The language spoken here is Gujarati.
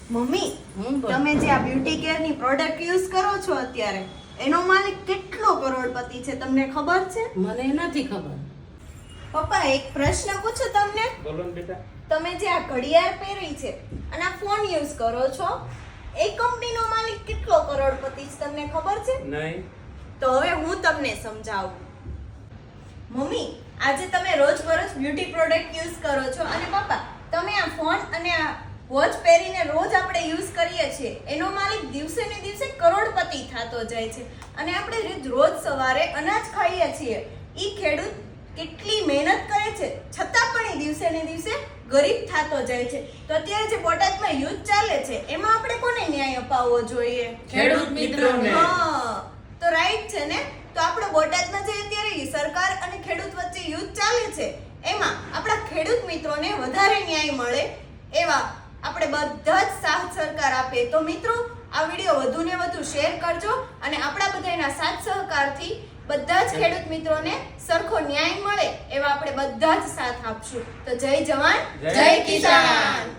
મમ્મી બોલ. તમે જે આ બ્યુટી કેર ની પ્રોડક્ટ યુઝ કરો છો અત્યારે એનો માલિક કેટલો કરોડપતિ છે તમને ખબર છે? મને નથી ખબર. પપ્પા એક પ્રશ્ન પૂછું તમને. બોલો ને બેટા. તમે જે આ ઘડિયાળ પહેરી છે અને આ ફોન યુઝ કરો છો એ કંપનીનો માલિક કેટલો કરોડપતિ છે તમને ખબર છે? નહીં. તો હવે હું તમને સમજાવું. મમ્મી આજે તમે રોજબરોજ બ્યુટી પ્રોડક્ટ યુઝ કરો છો અને પપ્પા તમે આ ફોન અને આ વોચ પહેરીને રોજ આપણે યુઝ કરીએ છીએ એનો માલિક દિવસે ને દિવસે કરોડપતિ થતો જાય છે અને આપણે રોજ સવારે અનાજ ખાઈએ છીએ ઈ ખેડૂત કેટલી મહેનત કરે છે છતાં પણ એ દિવસે ને દિવસે ગરીબ થતો જાય છે. તો અત્યારે જે બોટાદમાં યુદ્ધ ચાલે છે એમાં આપણે કોને ન્યાય અપાવવો જોઈએ? ખેડૂત મિત્રોને. હા તો રાઈટ છે ને. તો આપણે બોટાદમાં જે અત્યારે સરકાર અને ખેડૂત વચ્ચે યુદ્ધ ચાલે છે એમાં આપણા ખેડૂત મિત્રોને વધારે ન્યાય મળે એવા આપણે બધા જ સાથ સરકાર આપે. તો મિત્રો આ વિડીયો વધુ ને વધુ શેર કરજો અને આપણા બધાના સાથ સહકારથી બધા જ ખેડૂત મિત્રોને સરખો ન્યાય મળે એવા આપણે બધા જ સાથ આપશું. તો જય જવાન જય કિસાન.